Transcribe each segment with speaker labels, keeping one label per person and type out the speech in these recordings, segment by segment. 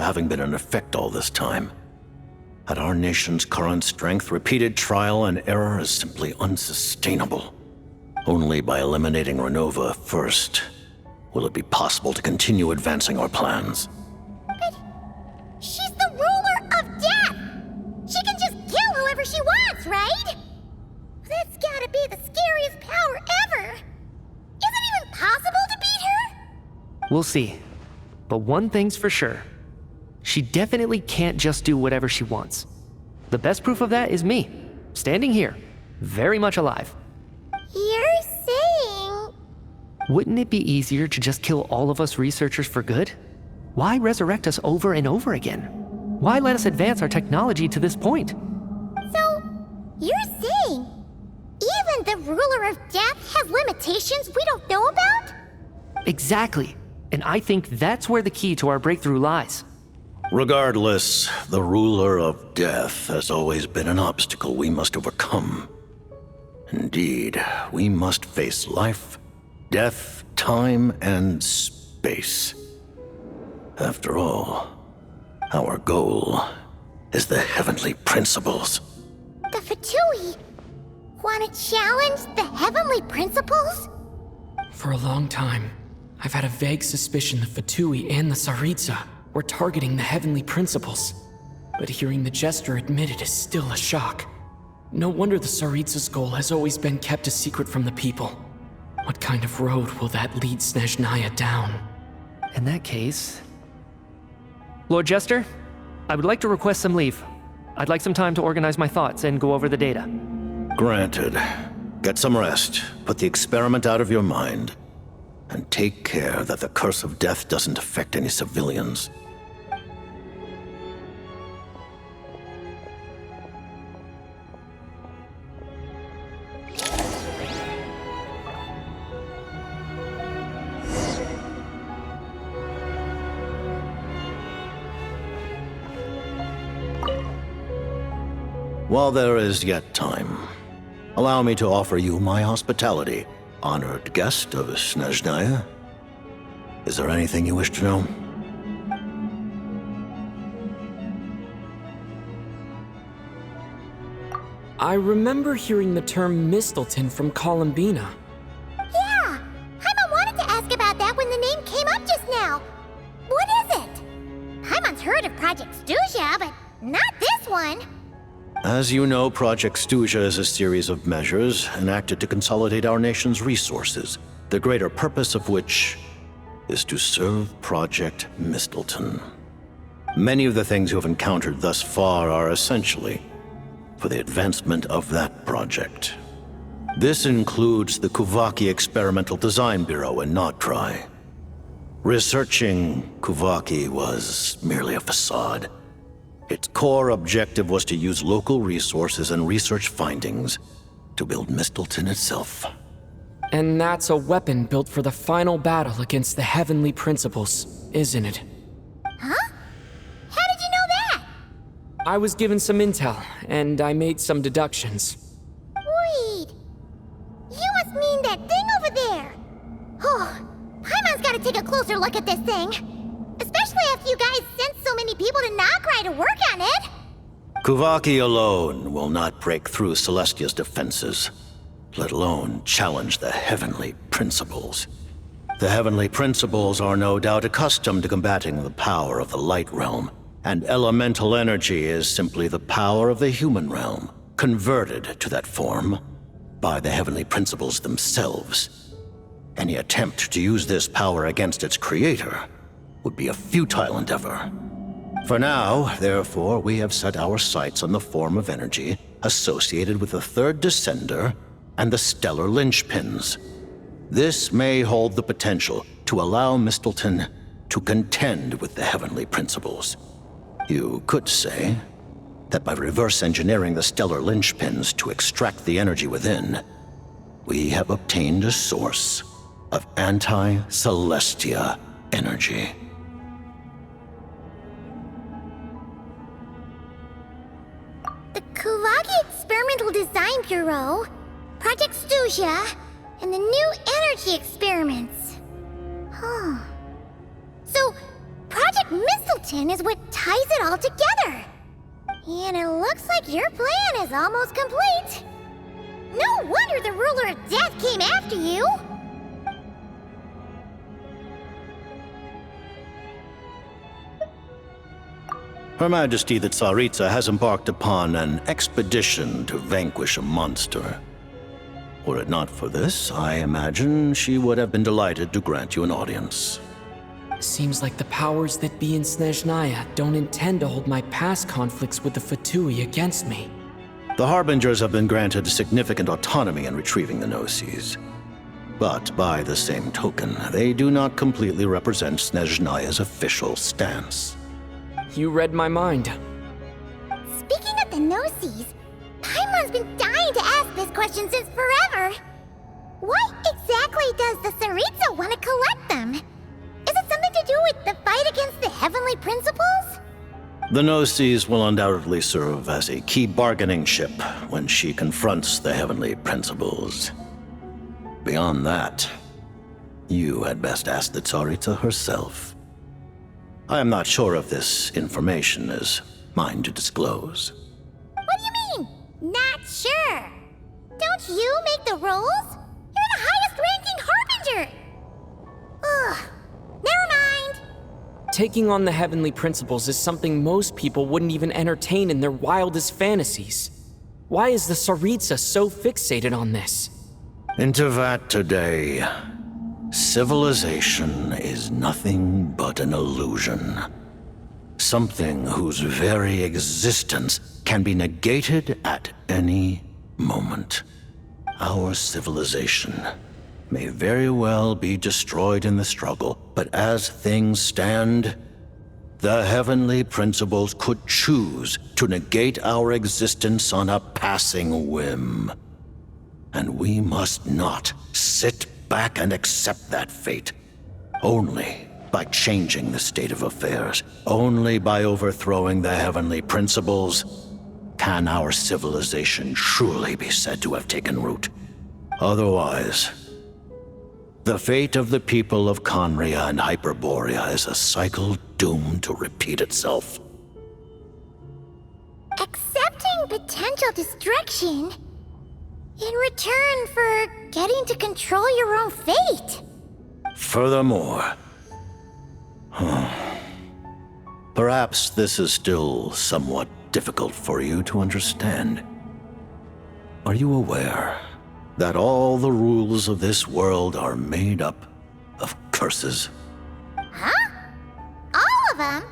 Speaker 1: having been in effect all this time. At our nation's current strength, repeated trial and error is simply unsustainable. Only by eliminating Renova first will it be possible to continue advancing our plans.
Speaker 2: But she's the ruler of death! She can just kill whoever she wants, right? That's gotta be the scariest power ever! Is it even possible to beat her?
Speaker 3: We'll see. But one thing's for sure. She definitely can't just do whatever she wants. The best proof of that is me, standing here, very much alive.
Speaker 2: You're saying...
Speaker 3: Wouldn't it be easier to just kill all of us researchers for good? Why resurrect us over and over again? Why let us advance our technology to this point?
Speaker 2: So, you're saying even the ruler of death has limitations we don't know about?
Speaker 3: Exactly. And I think that's where the key to our breakthrough lies.
Speaker 1: Regardless, the ruler of death has always been an obstacle we must overcome. Indeed, we must face life, death, time, and space. After all, our goal is the heavenly principles.
Speaker 2: The Fatui want to challenge the heavenly principles?
Speaker 4: For a long time, I've had a vague suspicion the Fatui and the Tsaritsa were targeting the heavenly principles. But hearing the Jester admit it is still a shock. No wonder the Tsaritsa's goal has always been kept a secret from the people. What kind of road will that lead Snezhnaya down?
Speaker 3: In that case... Lord Jester, I would like to request some leave. I'd like some time to organize my thoughts and go over the data.
Speaker 1: Granted. Get some rest, put the experiment out of your mind, and take care that the curse of death doesn't affect any civilians. While there is yet time, allow me to offer you my hospitality, honored guest of Snezhnaya. Is there anything you wish to know?
Speaker 4: I remember hearing the term Mistleton from Columbina.
Speaker 2: Yeah! Paimon wanted to ask about that when the name came up just now. What is it? Paimon's heard of Project Stuja, but not this one.
Speaker 1: As you know, Project Stuja is a series of measures enacted to consolidate our nation's resources, the greater purpose of which is to serve Project Mistleton. Many of the things you have encountered thus far are essentially for the advancement of that project. This includes the Kuvaki Experimental Design Bureau in Notri. Researching Kuvaki was merely a facade. Its core objective was to use local resources and research findings to build Mistleton itself.
Speaker 4: And that's a weapon built for the final battle against the heavenly principles, isn't it?
Speaker 2: Huh? How did you know that?
Speaker 4: I was given some intel, and I made some deductions.
Speaker 2: Wait. You must mean that thing over there. Oh, Paimon's gotta take a closer look at this thing. Especially after you guys sent so many people to Nagrai to work on it.
Speaker 1: Kuvaki alone will not break through Celestia's defenses, let alone challenge the heavenly principles. The heavenly principles are no doubt accustomed to combating the power of the light realm, and elemental energy is simply the power of the human realm, converted to that form by the heavenly principles themselves. Any attempt to use this power against its creator would be a futile endeavor. For now, therefore, we have set our sights on the form of energy associated with the third descender and the stellar linchpins. This may hold the potential to allow Mistleton to contend with the heavenly principles. You could say that by reverse engineering the stellar linchpins to extract the energy within, we have obtained a source of anti-Celestia energy.
Speaker 2: The Kuvaki Experimental Design Bureau, Project Stuja, and the new energy experiments. Huh. So, Project Mistleton is what ties it all together. And it looks like your plan is almost complete. No wonder the ruler of death came after you.
Speaker 1: Her Majesty the Tsaritsa has embarked upon an expedition to vanquish a monster. Were it not for this, I imagine she would have been delighted to grant you an audience.
Speaker 4: Seems like the powers that be in Snezhnaya don't intend to hold my past conflicts with the Fatui against me.
Speaker 1: The Harbingers have been granted significant autonomy in retrieving the Gnosis. But by the same token, they do not completely represent Snezhnaya's official stance.
Speaker 4: You read my mind.
Speaker 2: Speaking of the Gnosis, Paimon's been dying to ask this question since forever. Why exactly does the Tsaritsa want to collect them? Is it something to do with the fight against the Heavenly Principles?
Speaker 1: The Gnosis will undoubtedly serve as a key bargaining chip when she confronts the Heavenly Principles. Beyond that, you had best ask the Tsaritsa herself. I am not sure if this information is mine to disclose.
Speaker 2: What do you mean, not sure? Don't you make the rules? You're the highest-ranking Harbinger! Ugh, never mind.
Speaker 4: Taking on the Heavenly Principles is something most people wouldn't even entertain in their wildest fantasies. Why is the Tsaritsa so fixated on this?
Speaker 1: Intervat today. Civilization is nothing but an illusion. Something whose very existence can be negated at any moment. Our civilization may very well be destroyed in the struggle, but as things stand, the Heavenly Principles could choose to negate our existence on a passing whim. And we must not sit back and accept that fate. Only by changing the state of affairs, only by overthrowing the Heavenly Principles, can our civilization truly be said to have taken root. Otherwise, the fate of the people of Conria and Hyperborea is a cycle doomed to repeat itself.
Speaker 2: Accepting potential destruction in return for getting to control your own fate.
Speaker 1: Furthermore, perhaps this is still somewhat difficult for you to understand. Are you aware that all the rules of this world are made up of curses?
Speaker 2: Huh? All of them?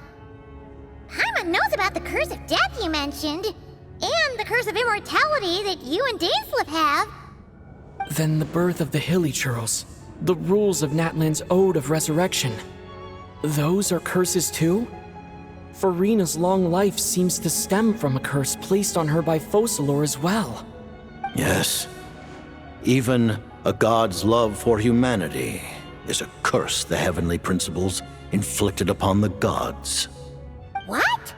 Speaker 2: Paimon knows about the curse of death you mentioned, and the curse of immortality that you and Dainsleif have.
Speaker 4: Then the birth of the Hilly-Churls, the rules of Natlan's Ode of Resurrection. Those are curses too? Farina's long life seems to stem from a curse placed on her by Focalor as well.
Speaker 1: Yes. Even a god's love for humanity is a curse the Heavenly Principles inflicted upon the gods.
Speaker 2: What?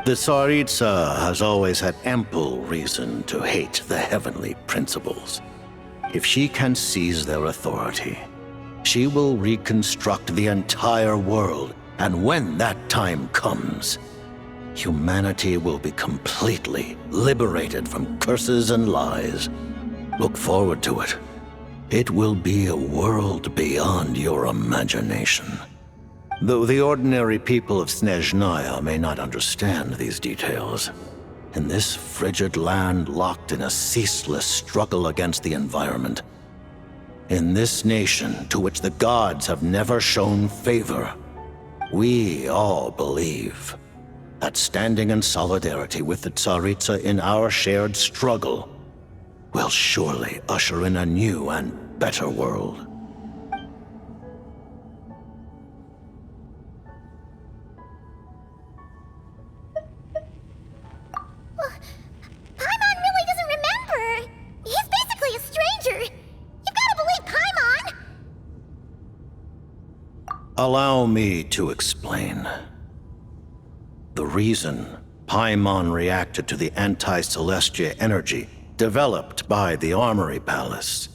Speaker 1: The Tsaritsa has always had ample reason to hate the Heavenly Principles. If she can seize their authority, she will reconstruct the entire world, and when that time comes, humanity will be completely liberated from curses and lies. Look forward to it. It will be a world beyond your imagination. Though the ordinary people of Snezhnaya may not understand these details, in this frigid land locked in a ceaseless struggle against the environment, in this nation to which the gods have never shown favor, we all believe that standing in solidarity with the Tsaritsa in our shared struggle will surely usher in a new and better world.
Speaker 2: Paimon really doesn't remember. He's basically a stranger. You've got to believe Paimon.
Speaker 1: Allow me to explain. The reason Paimon reacted to the anti-Celestia energy developed by the Armory Palace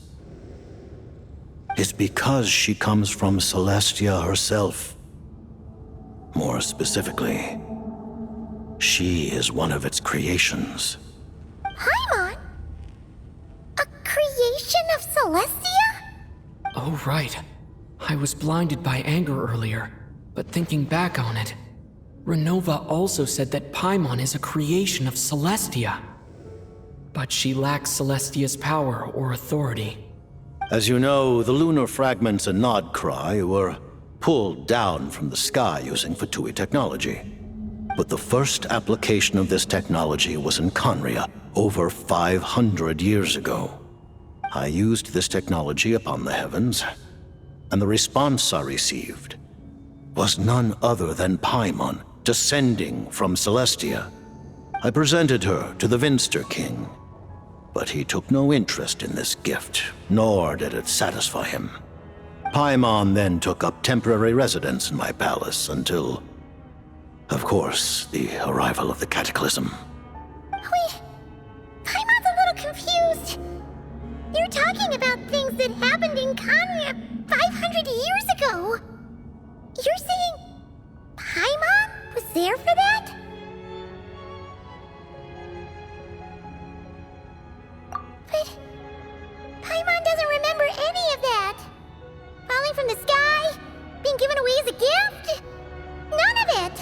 Speaker 1: is because she comes from Celestia herself. More specifically, she is one of its creations.
Speaker 2: Paimon? A creation of Celestia?
Speaker 4: Oh, right. I was blinded by anger earlier, but thinking back on it, Renova also said that Paimon is a creation of Celestia. But she lacks Celestia's power or authority.
Speaker 1: As you know, the lunar fragments in Nodcry were pulled down from the sky using Fatui technology. But the first application of this technology was in Conria over 500 years ago. I used this technology upon the heavens, and the response I received was none other than Paimon descending from Celestia. I presented her to the Vinster King, but he took no interest in this gift, nor did it satisfy him. Paimon then took up temporary residence in my palace until, of course, the arrival of the Cataclysm.
Speaker 2: Wait, Paimon's a little confused. You're talking about things that happened in Conria 500 years ago. You're saying Paimon was there for that? But Paimon doesn't remember any of that. Falling from the sky? Being given away as a gift? None of it!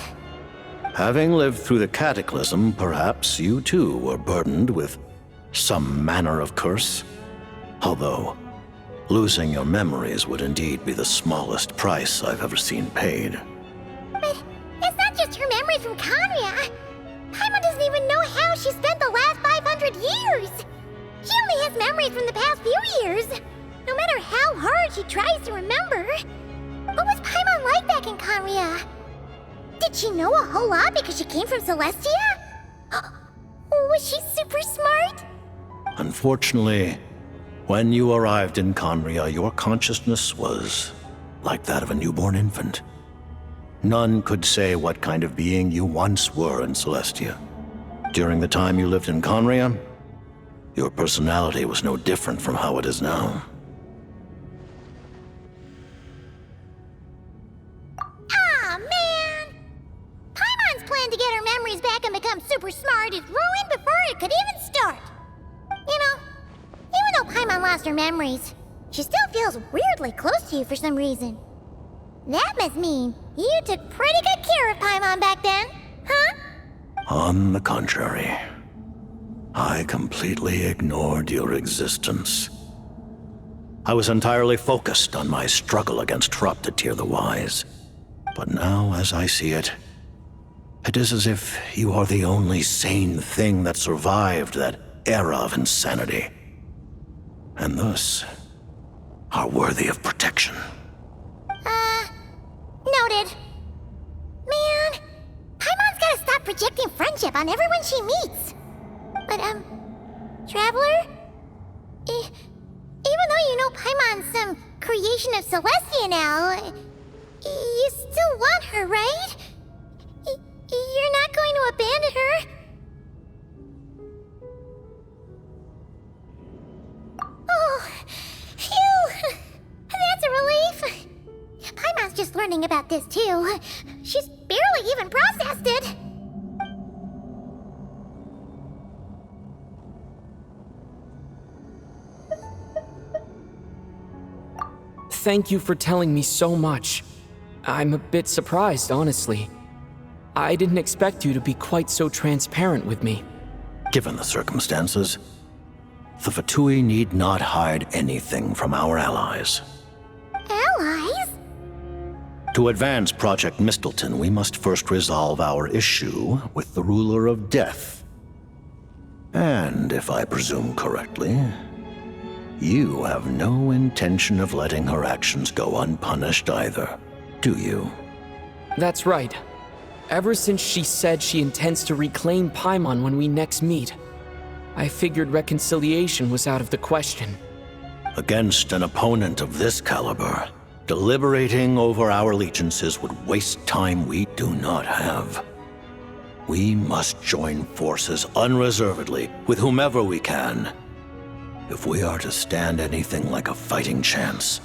Speaker 1: Having lived through the Cataclysm, perhaps you too were burdened with some manner of curse. Although, losing your memories would indeed be the smallest price I've ever seen paid.
Speaker 2: But it's not just her memories from Conria. Paimon doesn't even know how she spent the last 500 years. She only has memories from the past few years. No matter how hard she tries to remember. What was Paimon like back in Conria? Did she know a whole lot because she came from Celestia? Was she super smart?
Speaker 1: Unfortunately, when you arrived in Conria, your consciousness was like that of a newborn infant. None could say what kind of being you once were in Celestia. During the time you lived in Conria, your personality was no different from how it is now.
Speaker 2: Aw, man! Paimon's plan to get her memories back and become super smart is ruined before it could even start. You know, even though Paimon lost her memories, she still feels weirdly close to you for some reason. That must mean you took pretty good care of Paimon back then, huh?
Speaker 1: On the contrary, I completely ignored your existence. I was entirely focused on my struggle against Troptatir the Wise. But now, as I see it, it is as if you are the only sane thing that survived that era of insanity, and thus are worthy of protection.
Speaker 2: Noted. Man, Paimon's gotta stop projecting friendship on everyone she meets. But, Traveler? Even though you know Paimon's some creation of Celestia now, you still want her, right? You're not going to abandon her? Oh, phew! That's a relief. Paimon's just learning about this too. She's barely even processed it.
Speaker 4: Thank you for telling me so much. I'm a bit surprised, honestly. I didn't expect you to be quite so transparent with me.
Speaker 1: Given the circumstances, the Fatui need not hide anything from our allies.
Speaker 2: Allies?
Speaker 1: To advance Project Mistleton, we must first resolve our issue with the Ruler of Death. And, if I presume correctly, you have no intention of letting her actions go unpunished either, do you?
Speaker 4: That's right. Ever since she said she intends to reclaim Paimon when we next meet, I figured reconciliation was out of the question.
Speaker 1: Against an opponent of this caliber, deliberating over our allegiances would waste time we do not have. We must join forces unreservedly with whomever we can, if we are to stand anything like a fighting chance.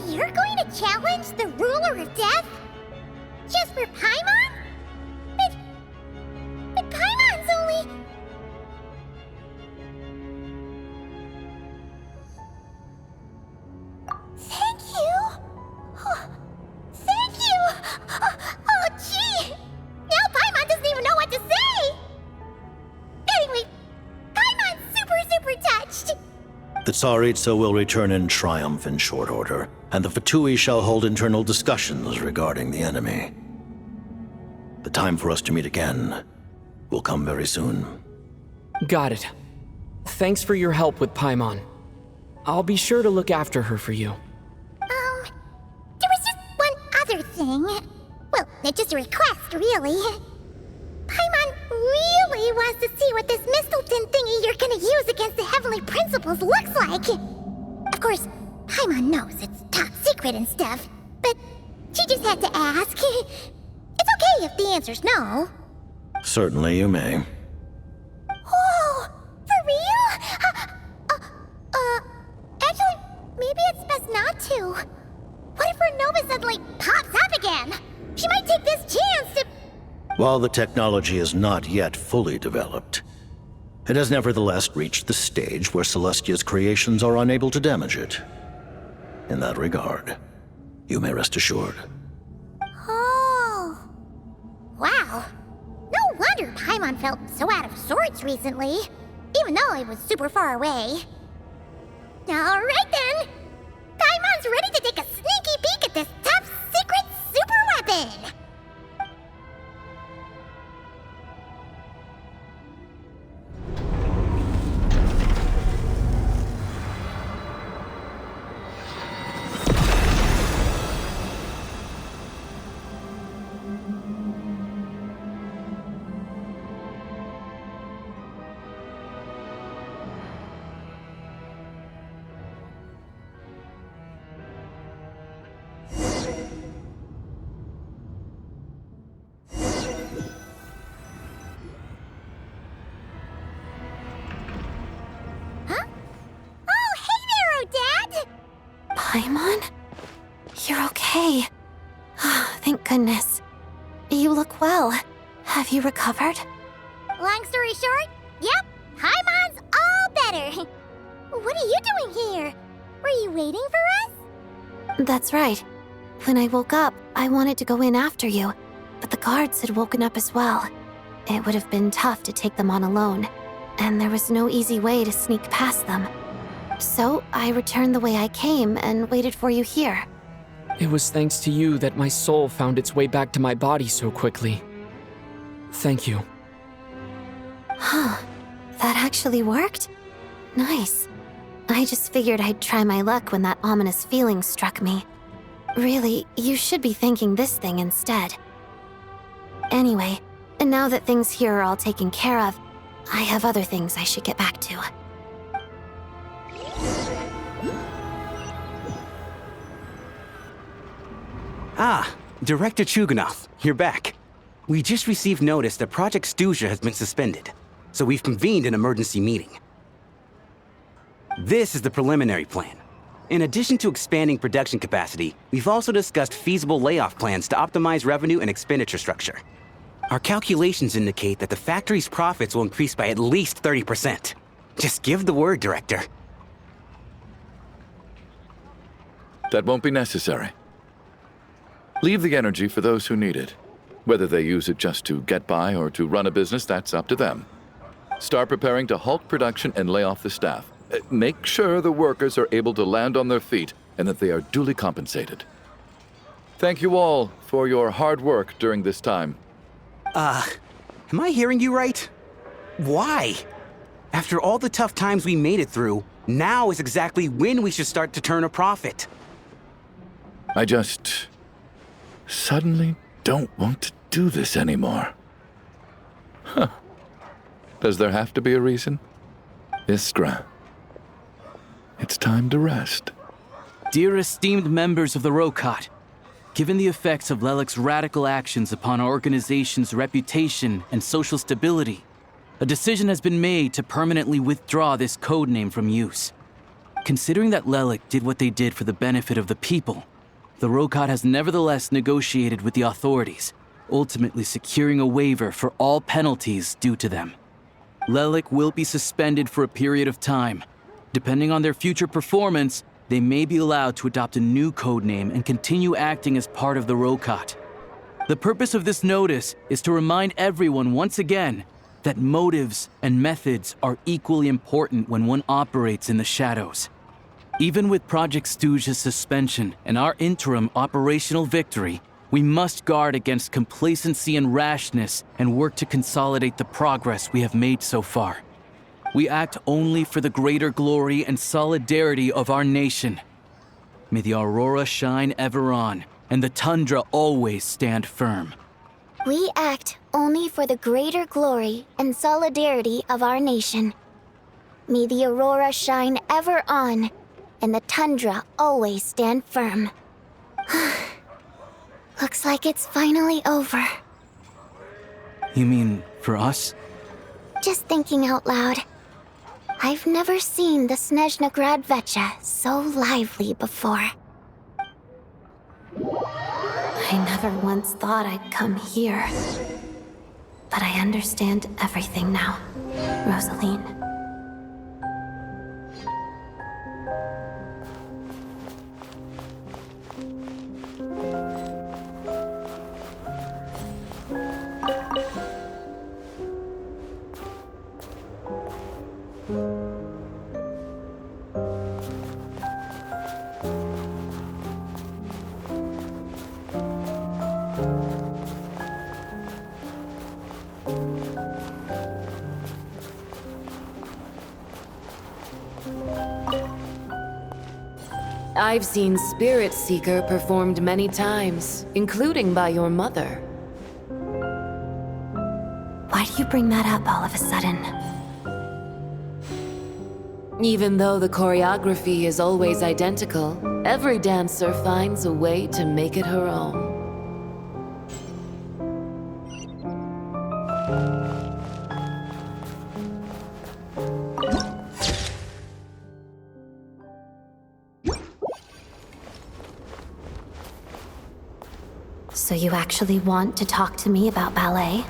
Speaker 2: You're going to challenge the Ruler of Death? Just for Paimon? But Paimon's only... Thank you. Thank you. Oh, gee. Now Paimon doesn't even know what to say. Anyway, Paimon's super touched.
Speaker 1: The Tsaritsa will return in triumph in short order, and the Fatui shall hold internal discussions regarding the enemy. The time for us to meet again will come very soon.
Speaker 4: Got it. Thanks for your help with Paimon. I'll be sure to look after her for you.
Speaker 2: There was just one other thing. Well, it's just a request, really. Paimon really wants to see what this Mistelton thingy you're gonna use against the Heavenly Principles looks like. Of course, Paimon knows it's top secret and stuff, but she just had to ask. It's okay if the answer's no.
Speaker 1: Certainly you may.
Speaker 2: Oh, for real? Actually, maybe it's best not to. What if her Nova suddenly pops up again? She might take this chance to...
Speaker 1: While the technology is not yet fully developed, it has nevertheless reached the stage where Celestia's creations are unable to damage it. In that regard, you may rest assured.
Speaker 2: Oh. Wow. No wonder Paimon felt so out of sorts recently, even though it was super far away. Alright then! Paimon's ready to take a sneaky peek at this top secret super weapon!
Speaker 5: Paimon? You're okay. Thank goodness. You look well. Have you recovered?
Speaker 2: Long story short, yep, Paimon's all better. What are you doing here? Were you waiting for us?
Speaker 5: That's right. When I woke up, I wanted to go in after you, but the guards had woken up as well. It would have been tough to take them on alone, and there was no easy way to sneak past them. So I returned the way I came and waited for you here.
Speaker 4: It was thanks to you that my soul found its way back to my body so quickly. Thank you.
Speaker 5: Huh. That actually worked? Nice. I just figured I'd try my luck when that ominous feeling struck me. Really, you should be thanking this thing instead. Anyway, and now that things here are all taken care of, I have other things I should get back to.
Speaker 6: Ah, Director Chuganov, you're back. We just received notice that Project Stuja has been suspended, so we've convened an emergency meeting. This is the preliminary plan. In addition to expanding production capacity, we've also discussed feasible layoff plans to optimize revenue and expenditure structure. Our calculations indicate that the factory's profits will increase by at least 30%. Just give the word, Director.
Speaker 7: That won't be necessary. Leave the energy for those who need it. Whether they use it just to get by or to run a business, that's up to them. Start preparing to halt production and lay off the staff. Make sure the workers are able to land on their feet and that they are duly compensated. Thank you all for your hard work during this time.
Speaker 6: Am I hearing you right? Why? After all the tough times we made it through, now is exactly when we should start to turn a profit.
Speaker 7: I just suddenly don't want to do this anymore. Huh. Does there have to be a reason? Iskra, it's time to rest.
Speaker 8: Dear esteemed members of the Rokot, given the effects of Lelek's radical actions upon our organization's reputation and social stability, a decision has been made to permanently withdraw this codename from use. Considering that Lelek did what they did for the benefit of the people, the Rokat has nevertheless negotiated with the authorities, ultimately securing a waiver for all penalties due to them. Lelik will be suspended for a period of time. Depending on their future performance, they may be allowed to adopt a new codename and continue acting as part of the Rokat. The purpose of this notice is to remind everyone once again that motives and methods are equally important when one operates in the shadows. Even with Project Stooge's suspension and our interim operational victory, we must guard against complacency and rashness and work to consolidate the progress we have made so far. We act only for the greater glory and solidarity of our nation. May the aurora shine ever on, and the tundra always stand firm.
Speaker 2: We act only for the greater glory and solidarity of our nation. May the aurora shine ever on, and the tundra always stand firm. Looks like it's finally over.
Speaker 8: You mean for us?
Speaker 2: Just thinking out loud. I've never seen the Snezhna Grad Vecha so lively before.
Speaker 5: I never once thought I'd come here. But I understand everything now, Rosaline.
Speaker 9: I've seen Spirit Seeker performed many times, including by your mother.
Speaker 5: Why do you bring that up all of a sudden?
Speaker 9: Even though the choreography is always identical, every dancer finds a way to make it her own.
Speaker 5: So you actually want to talk to me about ballet?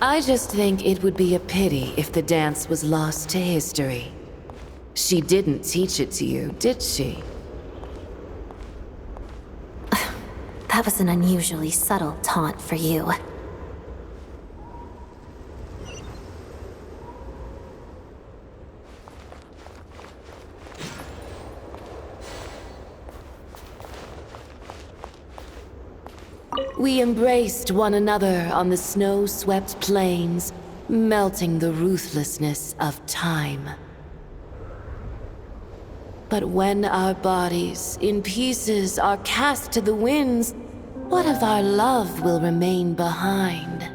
Speaker 9: I just think it would be a pity if the dance was lost to history. She didn't teach it to you, did she?
Speaker 5: That was an unusually subtle taunt for you.
Speaker 9: We embraced one another on the snow-swept plains, melting the ruthlessness of time. But when our bodies, in pieces, are cast to the winds, what of our love will remain behind?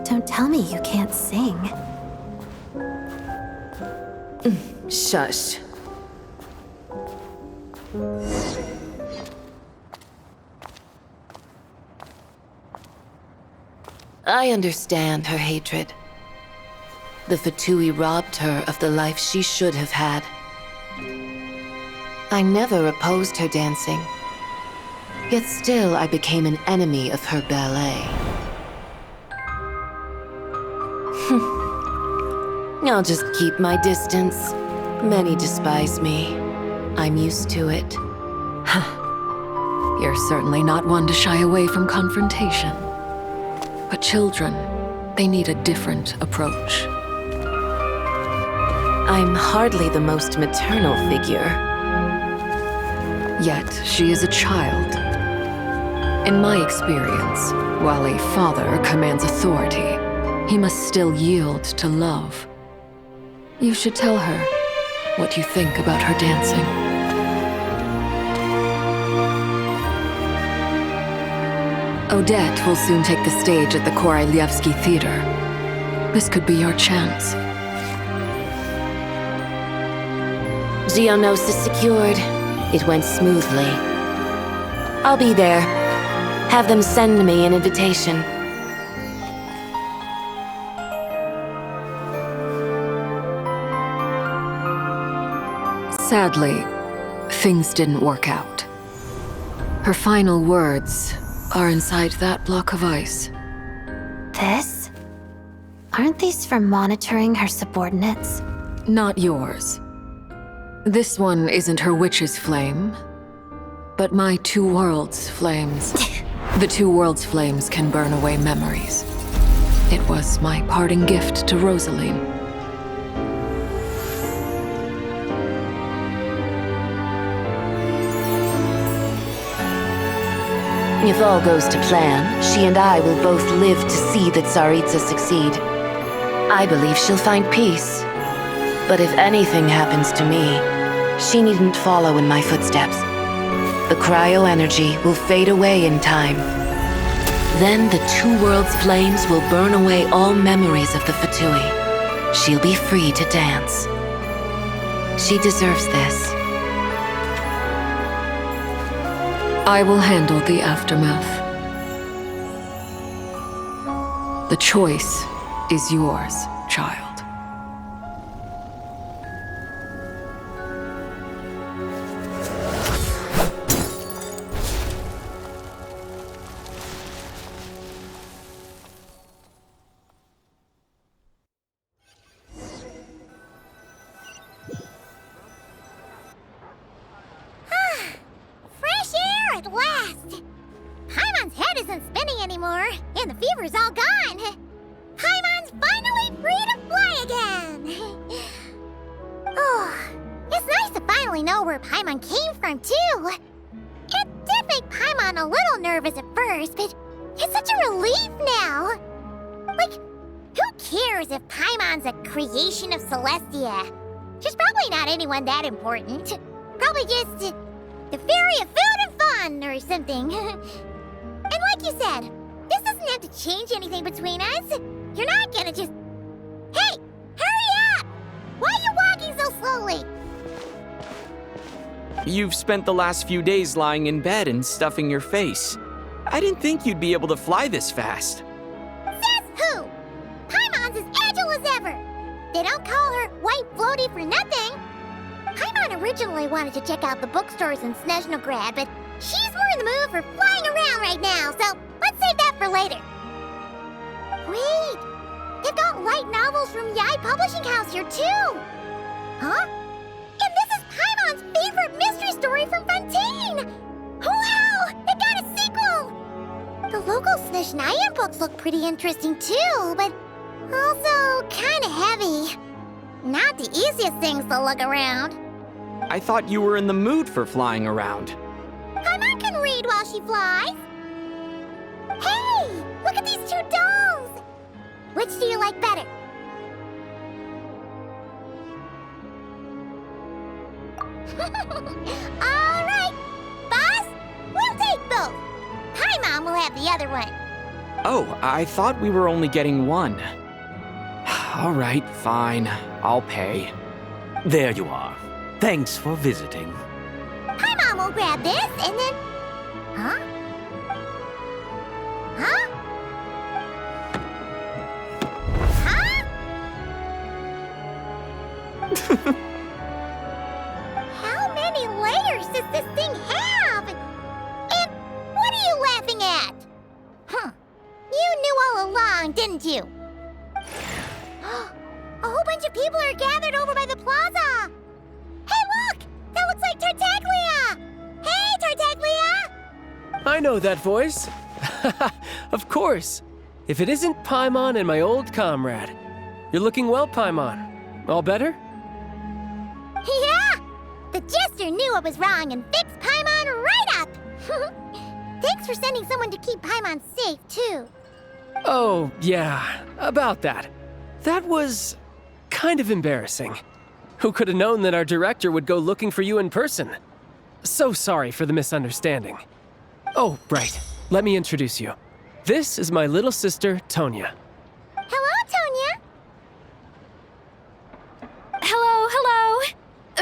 Speaker 5: Don't tell me you can't sing.
Speaker 9: Shush. I understand her hatred. The Fatui robbed her of the life she should have had. I never opposed her dancing. Yet still I became an enemy of her ballet. I'll just keep my distance. Many despise me. I'm used to it.
Speaker 10: You're certainly not one to shy away from confrontation. But children, they need a different approach.
Speaker 9: I'm hardly the most maternal figure.
Speaker 10: Yet, she is a child. In my experience, while a father commands authority, he must still yield to love. You should tell her what you think about her dancing. Odette will soon take the stage at the Koralyevsky Theater. This could be your chance.
Speaker 9: Geonosis secured. It went smoothly. I'll be there. Have them send me an invitation.
Speaker 10: Sadly, things didn't work out. Her final words are inside that block of ice.
Speaker 5: This? Aren't these for monitoring her subordinates?
Speaker 10: Not yours. This one isn't her witch's flame, but my two worlds' flames. The two worlds' flames can burn away memories. It was my parting gift to Rosaline.
Speaker 9: If all goes to plan, she and I will both live to see that Tsaritsa succeed. I believe she'll find peace. But if anything happens to me, she needn't follow in my footsteps. The cryo-energy will fade away in time. Then the two worlds' flames will burn away all memories of the Fatui. She'll be free to dance. She deserves this.
Speaker 10: I will handle the aftermath. The choice is yours, child.
Speaker 2: Fresh air at last! Paimon's head isn't spinning anymore, and the fever's all gone. Paimon's finally free to fly again! Oh, it's nice to finally know where Paimon came from, too. It did make Paimon a little nervous at first, but it's such a relief now. Like, who cares if Paimon's a creation of Celestia? She's probably not anyone that important. Probably just the fairy of food and fun or something. And like you said, this doesn't have to change anything between us. You're not gonna just... Hey, hurry up! Why are you walking so slowly?
Speaker 11: You've spent the last few days lying in bed and stuffing your face. I didn't think you'd be able to fly this fast.
Speaker 2: Says who? Paimon's as agile as ever. They don't call her White Floaty for nothing. Paimon originally wanted to check out the bookstores in Snezhnograd, but she's more in the mood for flying around right now, so let's save that for later. Wait, they've got light novels from Yai Publishing House here too. Huh? And this is Paimon's favorite mystery story from Fontaine! Wow! They got a sequel! The local Snezhnayan books look pretty interesting too, but also kinda heavy. Not the easiest things to look around.
Speaker 11: I thought you were in the mood for flying around.
Speaker 2: Paimon can read while she flies. Hey! Look at these two dolls! Which do you like better? Alright! Boss, we'll take both. Paimon will have the other one.
Speaker 11: Oh, I thought we were only getting one. All right, fine. I'll pay.
Speaker 12: There you are. Thanks for visiting.
Speaker 2: Paimon will grab this and then... Huh? Huh? Huh? How many layers does this thing have? And what are you laughing at? Huh. You knew all along, didn't you? A whole bunch of people are gathered over by the plaza. Hey, look! That looks like Tartaglia! Hey, Tartaglia!
Speaker 13: I know that voice. Of course. If it isn't Paimon and my old comrade. You're looking well, Paimon. All better?
Speaker 2: Yeah! The Jester knew I was wrong and fixed Paimon right up! Thanks for sending someone to keep Paimon safe, too.
Speaker 13: Oh, yeah. About that. That was... kind of embarrassing. Who could have known that our director would go looking for you in person? So sorry for the misunderstanding. Oh, right. Let me introduce you. This is my little sister, Tonya.
Speaker 2: Hello, Tonya!
Speaker 14: Hello.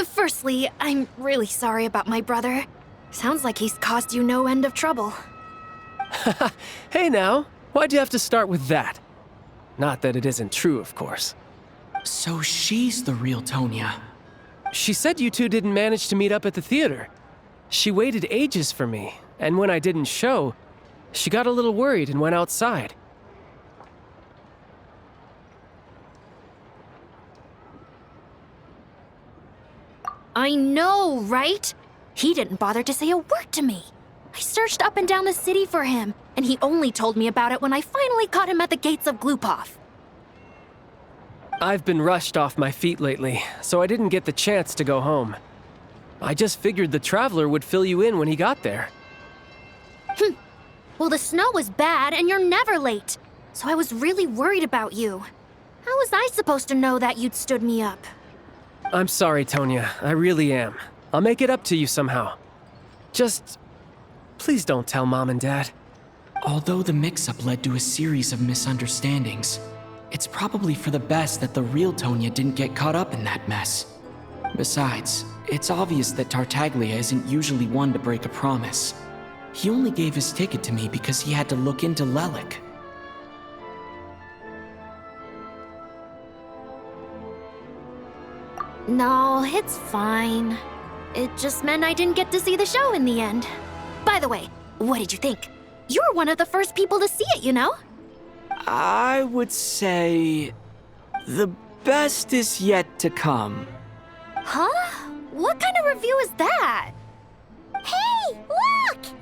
Speaker 14: Firstly, I'm really sorry about my brother. Sounds like he's caused you no end of trouble.
Speaker 13: Hey now, why'd you have to start with that? Not that it isn't true, of course.
Speaker 4: So she's the real Tonya.
Speaker 13: She said you two didn't manage to meet up at the theater. She waited ages for me, and when I didn't show, she got a little worried and went outside.
Speaker 14: I know, right? He didn't bother to say a word to me. I searched up and down the city for him, and he only told me about it when I finally caught him at the gates of Glupov.
Speaker 13: I've been rushed off my feet lately, so I didn't get the chance to go home. I just figured the Traveler would fill you in when he got there.
Speaker 14: Well, the snow was bad, and you're never late. So I was really worried about you. How was I supposed to know that you'd stood me up?
Speaker 13: I'm sorry, Tonya. I really am. I'll make it up to you somehow. Just... please don't tell Mom and Dad.
Speaker 4: Although the mix-up led to a series of misunderstandings, it's probably for the best that the real Tonya didn't get caught up in that mess. Besides, it's obvious that Tartaglia isn't usually one to break a promise. He only gave his ticket to me because he had to look into Lelik.
Speaker 14: No, it's fine. It just meant I didn't get to see the show in the end. By the way, what did you think? You were one of the first people to see it, you know?
Speaker 11: I would say the best is yet to come.
Speaker 14: Huh? What kind of review is that?
Speaker 2: Hey, look!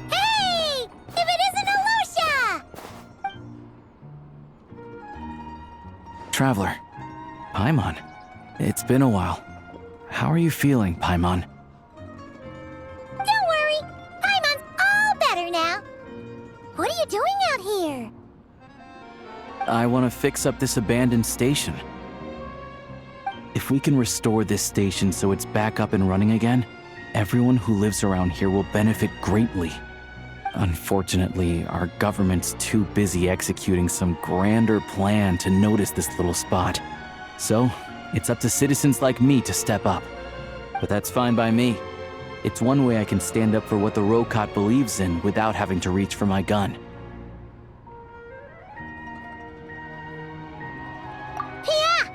Speaker 2: Hey! If it isn't Alicia!
Speaker 8: Traveler, Paimon, it's been a while. How are you feeling, Paimon?
Speaker 2: Don't worry, Paimon's all better now. What are you doing out here?
Speaker 8: I want to fix up this abandoned station. If we can restore this station so it's back up and running again, everyone who lives around here will benefit greatly. Unfortunately, our government's too busy executing some grander plan to notice this little spot. So, it's up to citizens like me to step up. But that's fine by me. It's one way I can stand up for what the Rokot believes in without having to reach for my gun.
Speaker 2: Yeah!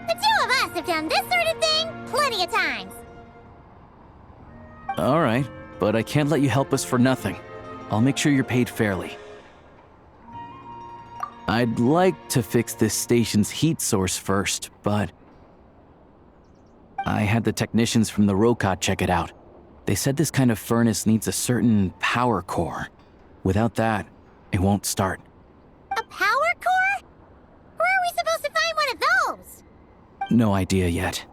Speaker 2: The two of us have done this sort of thing plenty of times.
Speaker 8: Alright, but I can't let you help us for nothing. I'll make sure you're paid fairly. I'd like to fix this station's heat source first, but I had the technicians from the Rokot check it out. They said this kind of furnace needs a certain power core. Without that, it won't start.
Speaker 2: A power core? Where are we supposed to find one of those?
Speaker 8: No idea yet.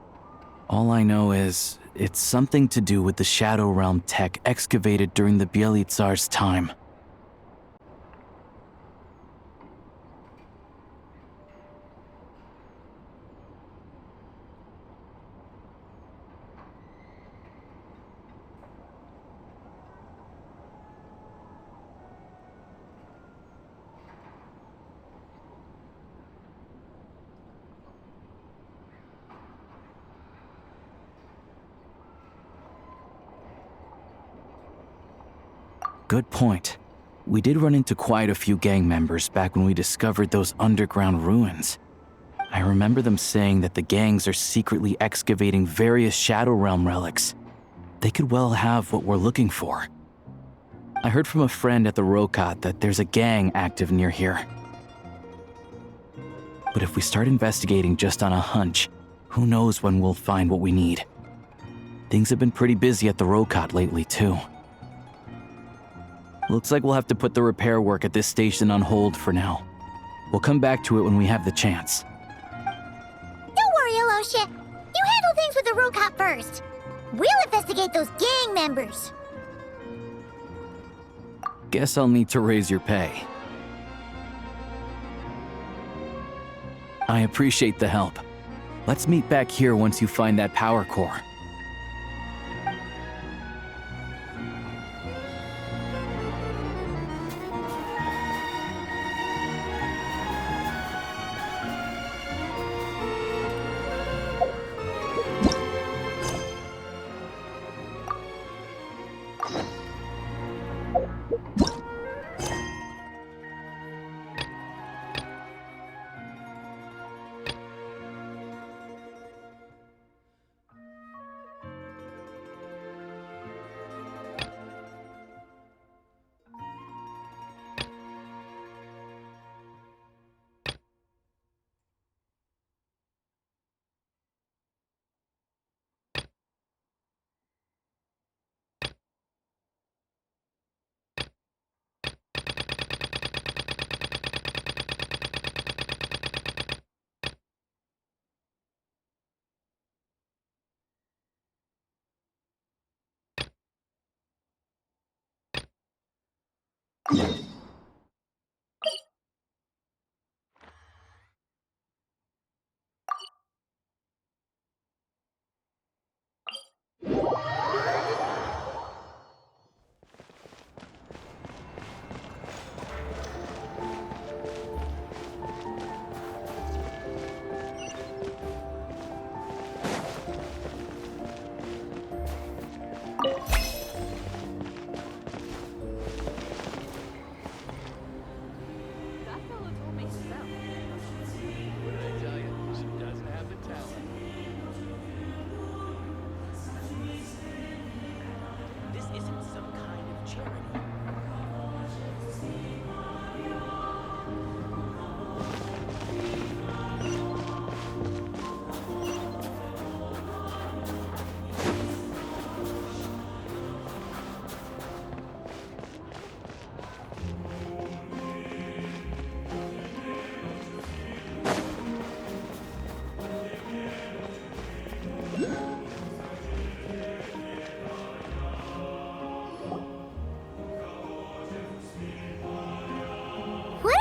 Speaker 8: All I know is it's something to do with the Shadow Realm tech excavated during the Bielizar's time. Good point. We did run into quite a few gang members back when we discovered those underground ruins. I remember them saying that the gangs are secretly excavating various Shadow Realm relics. They could well have what we're looking for. I heard from a friend at the Rokot that there's a gang active near here. But if we start investigating just on a hunch, who knows when we'll find what we need. Things have been pretty busy at the Rokot lately, too. Looks like we'll have to put the repair work at this station on hold for now. We'll come back to it when we have the chance.
Speaker 2: Don't worry, Alosia. You handle things with the Rokot first. We'll investigate those gang members.
Speaker 8: Guess I'll need to raise your pay. I appreciate the help. Let's meet back here once you find that power core.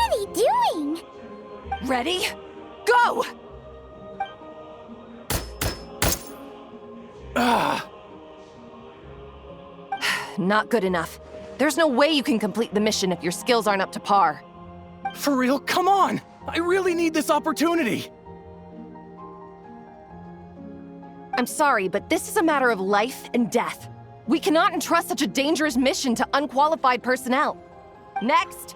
Speaker 2: are they doing?
Speaker 15: Ready? Go! Not good enough. There's no way you can complete the mission if your skills aren't up to par.
Speaker 16: For real, come on! I really need this opportunity!
Speaker 15: I'm sorry, but this is a matter of life and death. We cannot entrust such a dangerous mission to unqualified personnel. Next!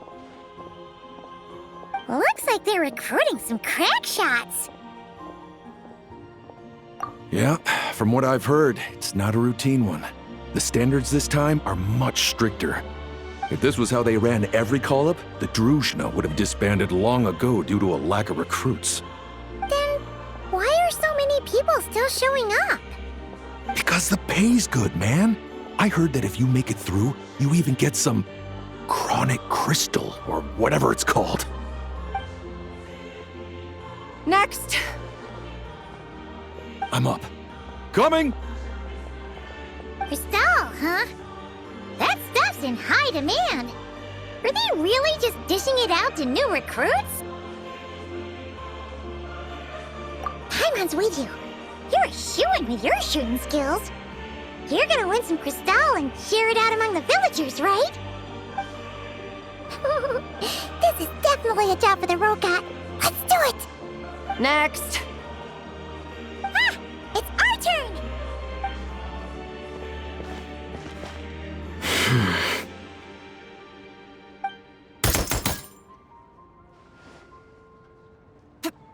Speaker 2: Looks like they're recruiting some crack shots.
Speaker 17: Yeah, from what I've heard, it's not a routine one. The standards this time are much stricter. If this was how they ran every call-up, the Druzhna would have disbanded long ago due to a lack of recruits.
Speaker 2: Then why are so many people still showing up?
Speaker 17: Because the pay's good, man. I heard that if you make it through, you even get some chronic crystal, or whatever it's called.
Speaker 15: Next!
Speaker 17: I'm up. Coming!
Speaker 2: Crystal, huh? That stuff's in high demand. Are they really just dishing it out to new recruits? Paimon's with you. You're a shoo-in with your shooting skills. You're gonna win some Crystal and share it out among the villagers, right? This is definitely a job for the Rokat. Let's do it!
Speaker 15: Next!
Speaker 2: Ah! It's our turn!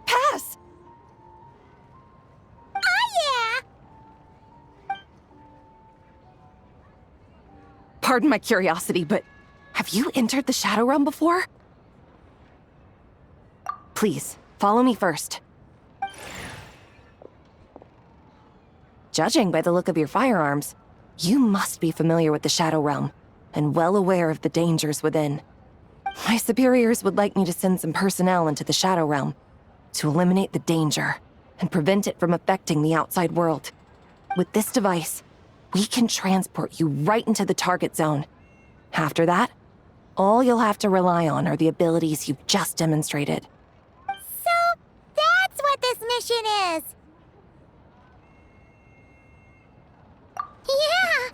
Speaker 15: Pass!
Speaker 2: Oh yeah!
Speaker 15: Pardon my curiosity, but have you entered the Shadow Realm before? Please, follow me first. Judging by the look of your firearms, you must be familiar with the Shadow Realm and well aware of the dangers within. My superiors would like me to send some personnel into the Shadow Realm to eliminate the danger and prevent it from affecting the outside world. With this device, we can transport you right into the target zone. After that, all you'll have to rely on are the abilities you've just demonstrated.
Speaker 2: So, that's what this mission is! Yeah!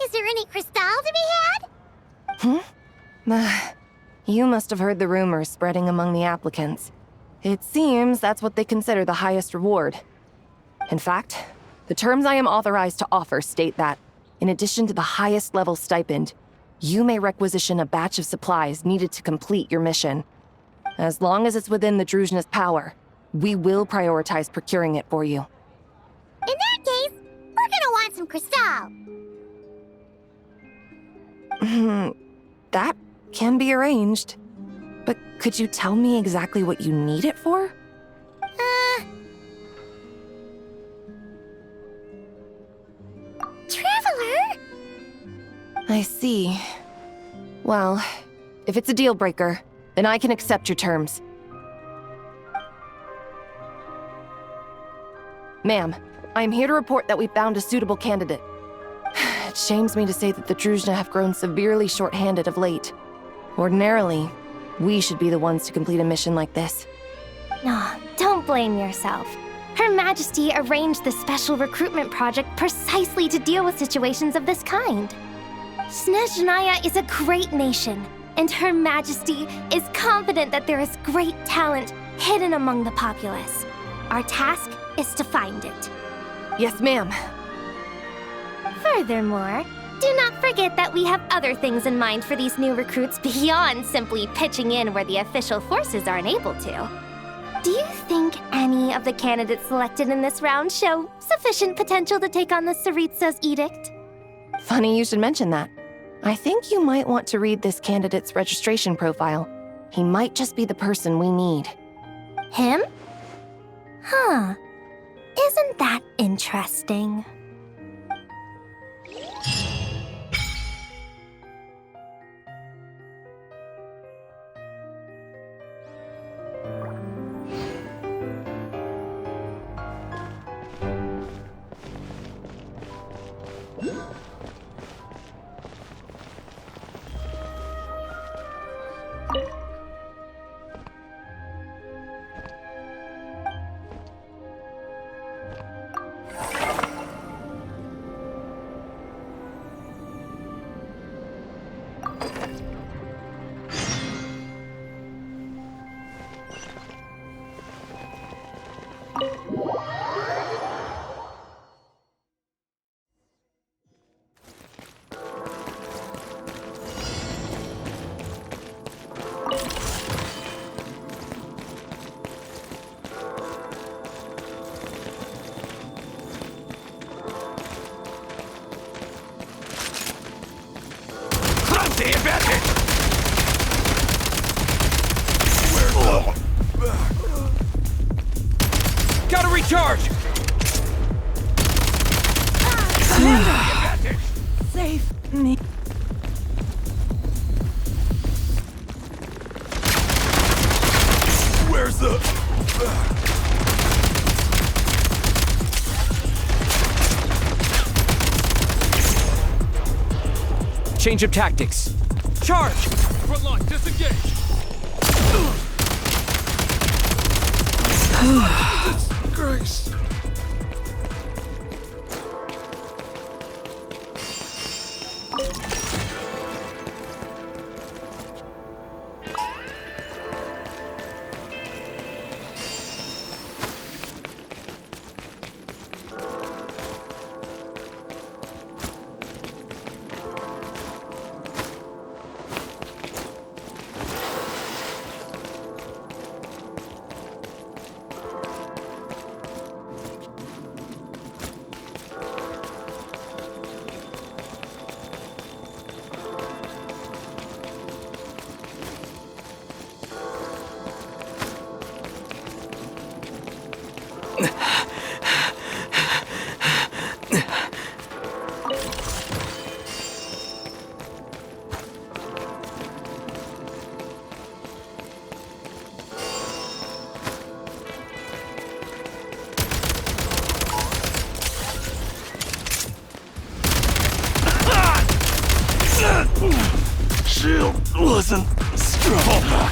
Speaker 2: Is there any Crystal to be had?
Speaker 15: You must have heard the rumors spreading among the applicants. It seems that's what they consider the highest reward. In fact, the terms I am authorized to offer state that, in addition to the highest level stipend, you may requisition a batch of supplies needed to complete your mission. As long as it's within the Druzhna's power, we will prioritize procuring it for you.
Speaker 2: In that case, we're gonna want some Crystal.
Speaker 15: That can be arranged. But could you tell me exactly what you need it for?
Speaker 2: Traveler?
Speaker 15: I see. Well, if it's a deal breaker, then I can accept your terms. Ma'am, I am here to report that we found a suitable candidate. It shames me to say that the Druzhna have grown severely short-handed of late. Ordinarily, we should be the ones to complete a mission like this.
Speaker 2: No, don't blame yourself. Her Majesty arranged this special recruitment project precisely to deal with situations of this kind. Snezhnaya is a great nation, and Her Majesty is confident that there is great talent hidden among the populace. Our task is to find it.
Speaker 15: Yes, ma'am.
Speaker 2: Furthermore, do not forget that we have other things in mind for these new recruits beyond simply pitching in where the official forces aren't able to. Do you think any of the candidates selected in this round show sufficient potential to take on the Tsaritsa's edict?
Speaker 15: Funny you should mention that. I think you might want to read this candidate's registration profile. He might just be the person we need.
Speaker 2: Him? Huh. Isn't that interesting?
Speaker 17: advantage!
Speaker 16: Gotta recharge!
Speaker 15: Save me.
Speaker 17: Where's the...
Speaker 11: Change of tactics. Charge!
Speaker 16: Front line, disengage!
Speaker 17: Christ. Shield wasn't strong.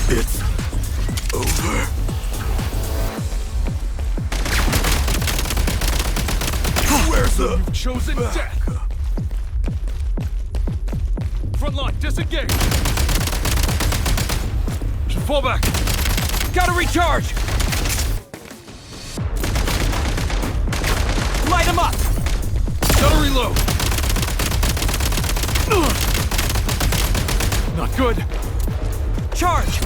Speaker 17: It's over. Where's the...
Speaker 16: You've chosen death! Front line, disengage! Should fall back! Gotta recharge! Light him up! Gotta reload! Not good! Charge!